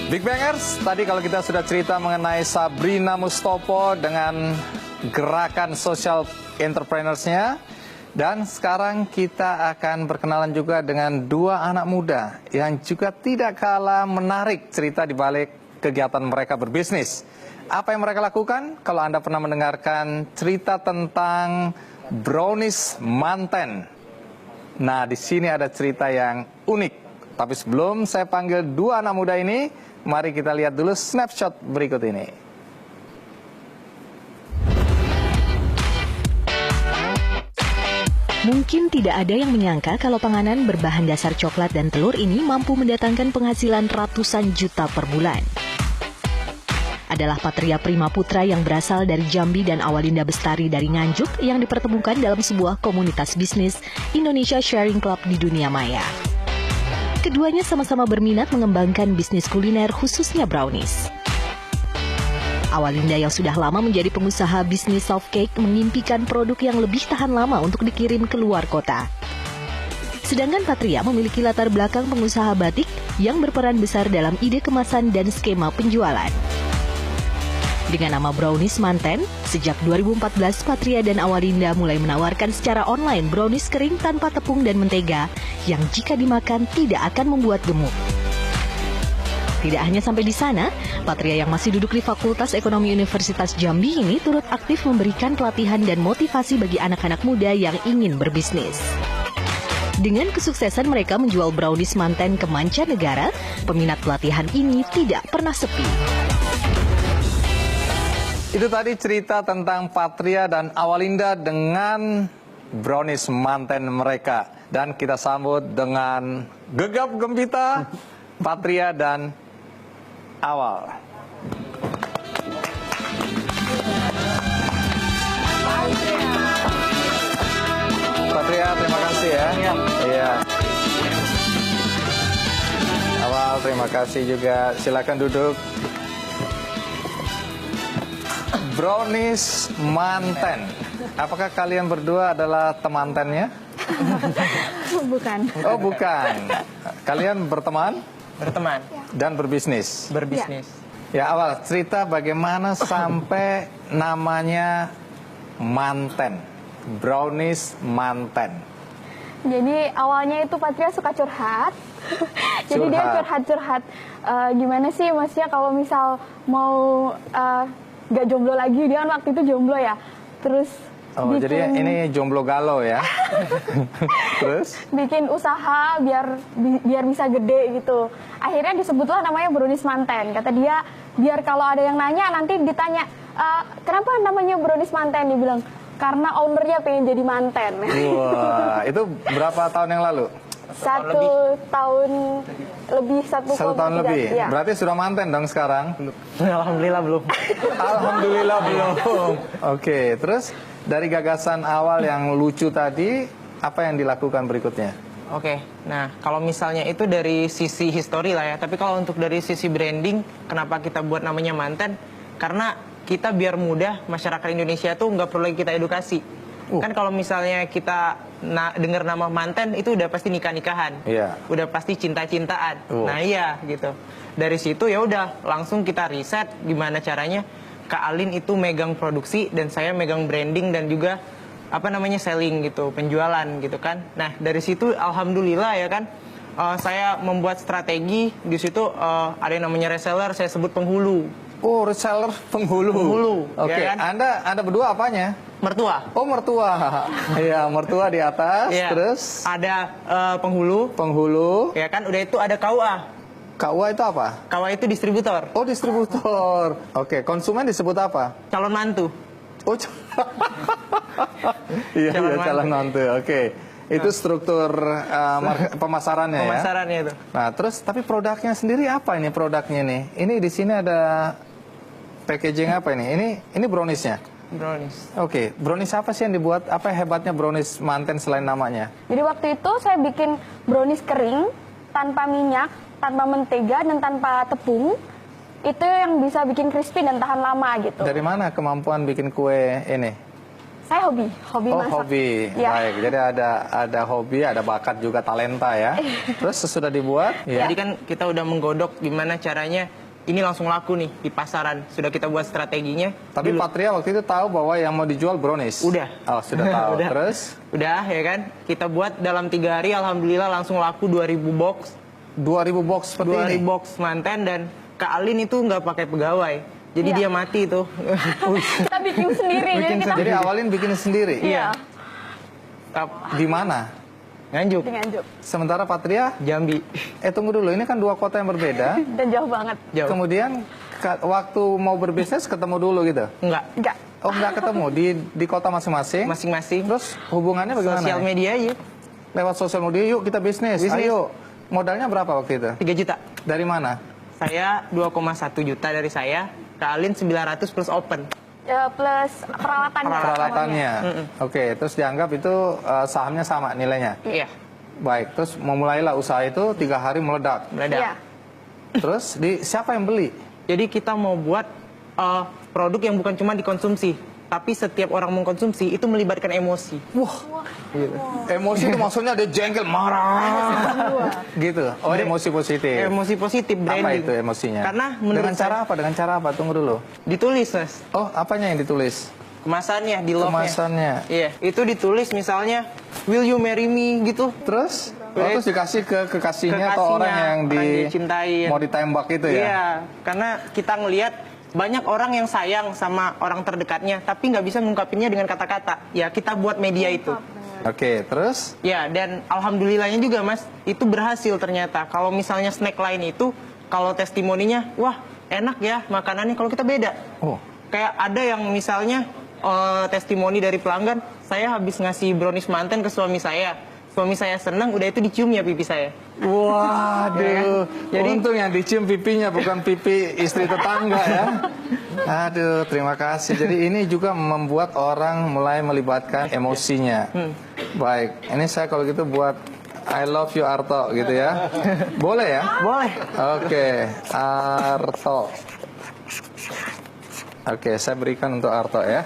Big Bangers, tadi kalau kita sudah cerita mengenai Sabrina Mustopo dengan gerakan social entrepreneurs-nya, dan sekarang kita akan berkenalan juga dengan dua anak muda yang juga tidak kalah menarik cerita di balik kegiatan mereka berbisnis. Apa yang mereka lakukan? Kalau Anda pernah mendengarkan cerita tentang brownies manten. Nah, di sini ada cerita yang unik. Tapi sebelum saya panggil dua anak muda ini, mari kita lihat dulu snapshot berikut ini. Mungkin tidak ada yang menyangka kalau panganan berbahan dasar coklat dan telur ini mampu mendatangkan penghasilan ratusan juta per bulan. Adalah Patria Prima Putra yang berasal dari Jambi dan Awalinda Bestari dari Nganjuk yang dipertemukan dalam sebuah komunitas bisnis Indonesia Sharing Club di dunia maya. Keduanya sama-sama berminat mengembangkan bisnis kuliner khususnya brownies. Awalinda yang sudah lama menjadi pengusaha bisnis soft cake mengimpikan produk yang lebih tahan lama untuk dikirim ke luar kota. Sedangkan Patria memiliki latar belakang pengusaha batik yang berperan besar dalam ide kemasan dan skema penjualan. Dengan nama Brownies Manten, sejak 2014 Patria dan Awalinda mulai menawarkan secara online brownies kering tanpa tepung dan mentega yang jika dimakan tidak akan membuat gemuk. Tidak hanya sampai di sana, Patria yang masih duduk di Fakultas Ekonomi Universitas Jambi ini turut aktif memberikan pelatihan dan motivasi bagi anak-anak muda yang ingin berbisnis. Dengan kesuksesan mereka menjual brownies manten ke mancanegara, peminat pelatihan ini tidak pernah sepi. Itu tadi cerita tentang Patria dan Awalinda dengan brownies manten mereka. Dan kita sambut dengan gegap gempita Patria dan Awal. Patria, terima kasih ya. Iya. Awal, terima kasih juga. Silakan duduk. Brownies manten. Apakah kalian berdua adalah temantennya? Bukan. Oh, bukan. Kalian berteman? Berteman. Dan berbisnis? Berbisnis. Ya, Awal, cerita bagaimana sampai namanya manten. Brownies manten. Jadi awalnya itu Patria suka curhat. Jadi dia curhat-curhat. Gimana sih maksudnya kalau misal mau gak jomblo lagi, dia kan waktu itu jomblo ya. Terus jadi ini jomblo galau ya. Terus bikin usaha biar bisa gede gitu. Akhirnya disebutlah namanya Brownies Manten. Kata dia, biar kalau ada yang nanya nanti ditanya, kenapa namanya Brownies Manten? Dia bilang, karena ownernya pengen jadi manten. wah, itu berapa tahun yang lalu? Satu tahun lebih. Satu tahun lebih? Ya. Berarti sudah manten dong sekarang? Alhamdulillah belum. Alhamdulillah belum. Oke, terus dari gagasan awal yang lucu tadi, apa yang dilakukan berikutnya? Oke, nah kalau misalnya itu dari sisi histori lah ya. Tapi kalau untuk dari sisi branding, kenapa kita buat namanya manten? Karena kita biar mudah, masyarakat Indonesia tuh nggak perlu lagi kita edukasi. Kan kalau misalnya kita dengar nama manten itu udah pasti nikah-nikahan, udah pasti cinta-cintaan. Nah iya gitu. Dari situ ya udah langsung kita riset gimana caranya Kak Alin itu megang produksi dan saya megang branding dan juga selling gitu, penjualan gitu kan. Nah dari situ alhamdulillah ya kan, saya membuat strategi di situ. Ada yang namanya reseller, saya sebut penghulu. Oh, reseller penghulu. Oke, ya kan? Anda berdua apanya? Mertua. Oh, mertua. Iya, mertua di atas, ya. Terus ada penghulu. Penghulu. Ya kan, udah itu ada KUA. KUA itu apa? KUA itu distributor. Oh, distributor. Oke, konsumen disebut apa? Calon mantu. Oh, iya, calon mantu. Oke. Itu struktur pemasarannya ya. Pemasarannya itu. Nah, terus tapi produknya sendiri apa ini produknya nih? Ini di sini ada packaging apa ini? Ini browniesnya. Brownies. Oke, brownies apa sih yang dibuat? Apa hebatnya brownies manten selain namanya? Jadi waktu itu saya bikin brownies kering, tanpa minyak, tanpa mentega, dan tanpa tepung. Itu yang bisa bikin crispy dan tahan lama gitu. Dari mana kemampuan bikin kue ini? Saya hobi Oh, masak. hobi. Ya. Baik. Jadi ada hobi, ada bakat juga talenta ya. Terus sesudah dibuat, ya. Jadi kan kita udah menggodok gimana caranya ini langsung laku nih di pasaran. Sudah kita buat strateginya. Tapi Dulu- Patria waktu itu tahu bahwa yang mau dijual brownies. Udah. Oh, sudah tahu. Udah. Terus Udah ya kan, kita buat dalam 3 hari alhamdulillah langsung laku 2000 box. 2000 box seperti 2000 ini. box manten dan Kak Alin itu nggak pakai pegawai. Jadi Iya. dia mati tuh. Kita bikin sendiri. Bikin jadi kita Jadi awalin bikin sendiri. Iya. Di mana? Nganjuk, Di Nganjuk. Sementara Patria, Jambi. tunggu dulu, ini kan dua kota yang berbeda. Dan jauh banget. Jauh. Kemudian waktu mau berbisnis ketemu dulu gitu. Enggak, Oh, nggak ketemu di kota masing-masing. masing-masing. Terus hubungannya bagaimana? Sosial media aja, Lewat sosial media, yuk kita bisnis. Bisnis. Ayo. Modalnya berapa waktu itu? 3 juta. Dari mana? Saya 2,1 juta dari saya, Kak Alin 900 plus open. Plus peralatannya. Peralatannya. Oke, terus dianggap itu sahamnya sama nilainya. Iya, Baik, terus memulailah usaha itu 3 hari meledak. meledak. Iya. Terus siapa yang beli? Jadi kita mau buat produk yang bukan cuma dikonsumsi, tapi setiap orang mengkonsumsi itu melibatkan emosi. Emosi itu maksudnya dia jengkel, marah. Gitu. Oh, emosi positif. Emosi positif Apa branding. itu emosinya? Karena menurut Dengan cara apa? Dengan cara apa? Tunggu dulu. ditulis, Mas. Oh, apanya yang ditulis? Kemasannya, di love-nya. Kemasannya. Iya, itu ditulis misalnya, will you marry me gitu. Terus? Oh, terus dikasih ke kekasihnya atau Kekasihnya, orang yang orang dicintain. mau ditembak itu ya? Iya, karena kita ngelihat banyak orang yang sayang sama orang terdekatnya, tapi nggak bisa mengungkapinnya dengan kata-kata. Ya, kita buat media itu. Oke, terus? Ya, dan alhamdulillahnya juga, Mas, itu berhasil ternyata. Kalau misalnya snack lain itu, kalau testimoninya, wah enak ya makanannya, kalau kita beda. Oh, Kayak ada yang misalnya testimoni dari pelanggan, saya habis ngasih brownies manten ke suami saya senang, udah itu dicium ya pipi saya. waduh. Jadi- Untung yang dicium pipinya bukan pipi istri tetangga ya. Aduh, terima kasih. Jadi ini juga membuat orang mulai melibatkan emosinya. Baik, ini saya kalau gitu buat I love you Arto gitu ya. Boleh ya? Boleh. Oke, Arto. Oke, saya berikan untuk Arto ya.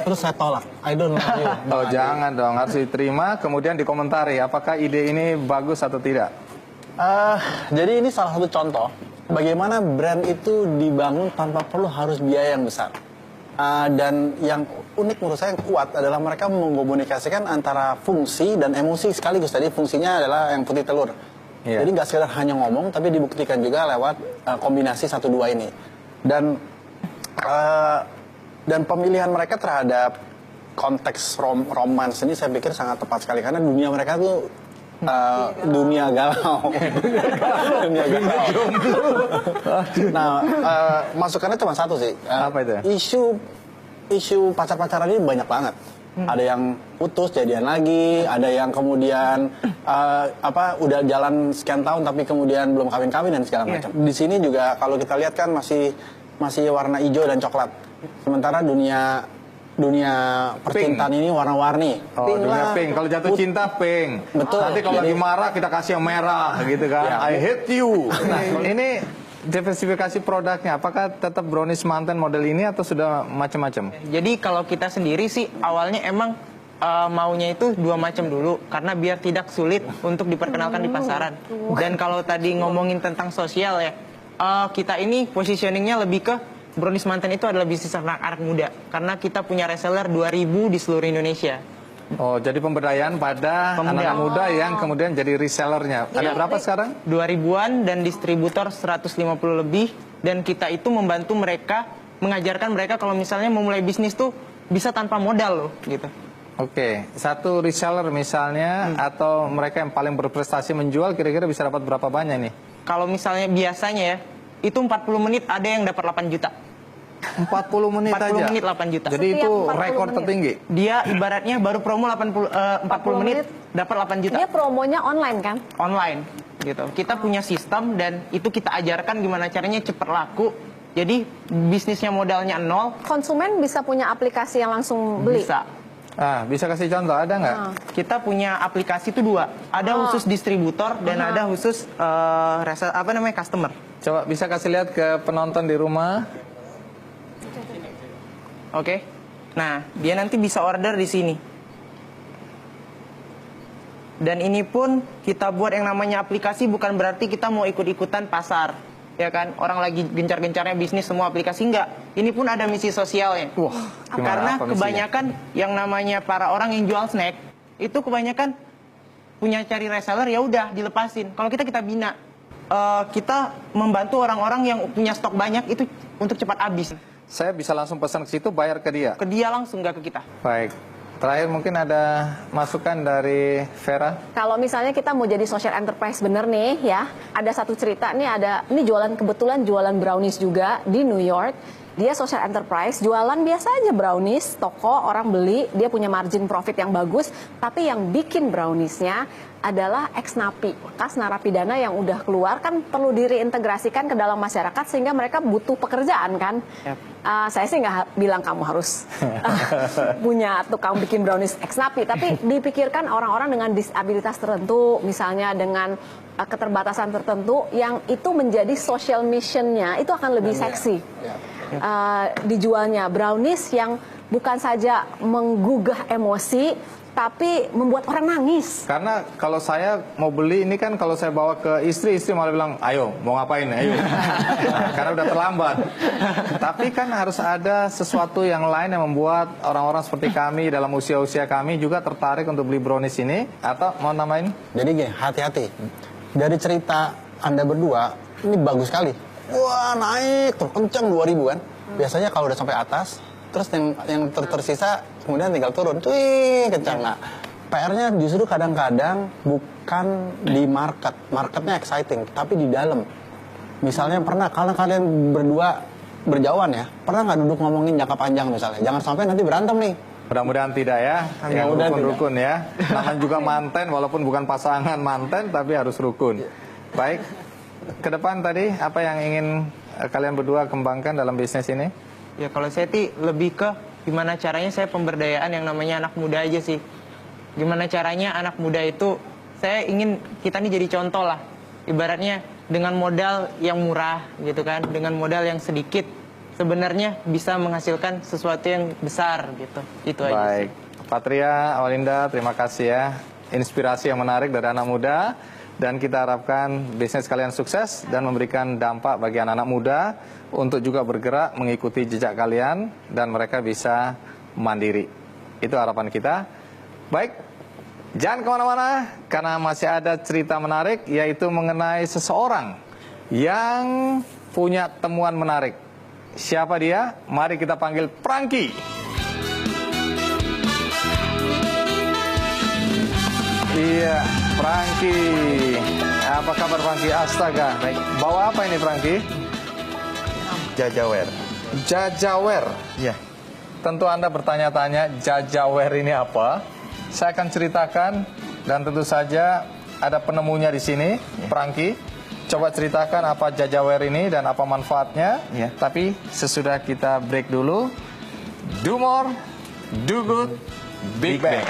Terus saya tolak. I don't love you. Oh, jangan dong, harus diterima, kemudian dikomentari apakah ide ini bagus atau tidak. Jadi ini salah satu contoh bagaimana brand itu dibangun tanpa perlu harus biaya yang besar. Dan yang unik menurut saya yang kuat adalah mereka mengkomunikasikan antara fungsi dan emosi sekaligus. Tadi fungsinya adalah yang putih telur. Iya. Jadi nggak sekedar hanya ngomong, tapi dibuktikan juga lewat kombinasi 1-2 ini. Dan pemilihan mereka terhadap konteks romans ini saya pikir sangat tepat sekali karena dunia mereka tuh dunia galau. Dunia galau. Nah, masukannya cuma satu sih. Apa itu? Isu pacar-pacaran ini banyak banget. Ada yang putus jadian lagi, ada yang kemudian udah jalan sekian tahun tapi kemudian belum kawin-kawin dan segala macam. Di sini juga kalau kita lihat kan masih warna hijau dan coklat. Sementara dunia percintaan ini warna-warni. Oh, dunia lah. pink. Kalau jatuh cinta pink. Betul. Nanti kalau lagi marah kita kasih yang merah gitu kan. Ya. I hate you. Nah, ini diversifikasi produknya. Apakah tetap brownies manten model ini atau sudah macam-macam? Jadi kalau kita sendiri sih awalnya emang maunya itu 2 macam dulu karena biar tidak sulit untuk diperkenalkan di pasaran. Dan kalau tadi ngomongin tentang sosial ya, kita ini positioningnya lebih ke brownies manten itu adalah bisnis anak-anak muda karena kita punya reseller 2000 di seluruh Indonesia. Oh, jadi pemberdayaan pada Pemuda. anak muda yang kemudian jadi resellernya. Ada berapa sekarang? 2000-an dan distributor 150 lebih dan kita itu membantu mereka mengajarkan mereka kalau misalnya memulai bisnis tuh bisa tanpa modal loh gitu. Oke, satu reseller misalnya atau mereka yang paling berprestasi menjual kira-kira bisa dapat berapa banyak nih? Kalau misalnya biasanya ya itu 40 menit ada yang dapat 8 juta. 40 menit 40 aja. menit 8 juta. Jadi Setiap itu 40 rekor menit. tertinggi. Dia ibaratnya baru promo 40 menit dapat 8 juta Dia promonya online kan? online gitu. Kita punya sistem dan itu kita ajarkan gimana caranya cepat laku. Jadi bisnisnya modalnya 0 Konsumen bisa punya aplikasi yang langsung beli. bisa. Bisa kasih contoh ada nggak? Kita punya aplikasi itu 2. Ada khusus distributor dan ada khusus customer. Coba bisa kasih lihat ke penonton di rumah. Oke. Nah, dia nanti bisa order di sini. Dan ini pun kita buat yang namanya aplikasi, bukan berarti kita mau ikut-ikutan pasar. Ya kan, orang lagi gencar-gencarnya bisnis semua aplikasi, enggak. Ini pun ada misi sosialnya. Wah, gimana, karena apa misinya? kebanyakan yang namanya para orang yang jual snack itu kebanyakan punya cari reseller, ya udah dilepasin. Kalau kita bina, kita membantu orang-orang yang punya stok banyak itu untuk cepat habis. Saya bisa langsung pesan ke situ, bayar ke dia. Ke dia langsung, nggak ke kita. Baik. Terakhir mungkin ada masukan dari Vera. Kalau misalnya kita mau jadi social enterprise bener nih ya, ada satu cerita nih, ini kebetulan jualan brownies juga di New York. Dia social enterprise, jualan biasa aja brownies, toko, orang beli, dia punya margin profit yang bagus, tapi yang bikin browniesnya adalah ex-napi, bekas narapidana yang udah keluar, kan perlu direintegrasikan ke dalam masyarakat sehingga mereka butuh pekerjaan kan. Yep. Saya sih nggak bilang kamu harus punya tukang bikin brownies ex-napi, tapi dipikirkan orang-orang dengan disabilitas tertentu, misalnya dengan keterbatasan tertentu, yang itu menjadi social mission-nya, itu akan lebih seksi. Dijualnya brownies yang bukan saja menggugah emosi, tapi membuat orang nangis. Karena kalau saya mau beli ini kan, kalau saya bawa ke istri malah bilang, ayo mau ngapain, ayo. Karena udah terlambat. Tapi kan harus ada sesuatu yang lain yang membuat orang-orang seperti kami dalam usia-usia kami juga tertarik untuk beli brownies ini. Atau mau namain? Jadi gini, hati-hati. Dari cerita Anda berdua, ini bagus sekali. Wah, naik tuh, kenceng 2000 kan. Biasanya kalau udah sampai atas, terus yang tersisa kemudian tinggal turun. Wih, kencang. Nah, PR-nya justru kadang-kadang bukan di marketnya exciting, tapi di dalam. Misalnya pernah, kalau kalian berdua berjauhan ya, pernah nggak duduk ngomongin jangka panjang misalnya? Jangan sampai nanti berantem nih. Mudah-mudahan tidak ya, yang Mudah-mudahan rukun-rukun ya. Namanya juga manten, walaupun bukan pasangan manten, tapi harus rukun. Baik, ke depan tadi apa yang ingin kalian berdua kembangkan dalam bisnis ini? Ya kalau saya lebih ke gimana caranya saya pemberdayaan yang namanya anak muda aja sih. Gimana caranya anak muda itu, saya ingin kita nih jadi contoh lah. Ibaratnya dengan modal yang murah gitu kan, dengan modal yang sedikit, sebenarnya bisa menghasilkan sesuatu yang besar gitu. Itu aja sih. Baik, Patria, Awalinda, terima kasih ya. Inspirasi yang menarik dari anak muda. Dan kita harapkan bisnis kalian sukses dan memberikan dampak bagi anak-anak muda untuk juga bergerak mengikuti jejak kalian dan mereka bisa mandiri. Itu harapan kita. Baik, jangan kemana-mana karena masih ada cerita menarik, yaitu mengenai seseorang yang punya temuan menarik. Siapa dia? Mari kita panggil Franky. Iya, Franky. Apa kabar Franky? Astaga. Baik. Bawa apa ini Franky? Jajawer. Jajawer. Ya. Tentu Anda bertanya-tanya, Jajawer ini apa? Saya akan ceritakan dan tentu saja ada penemunya di sini, Franky. Coba ceritakan apa Jajawer ini dan apa manfaatnya. Ya. Tapi sesudah kita break dulu. Do more, do good, Big Bang.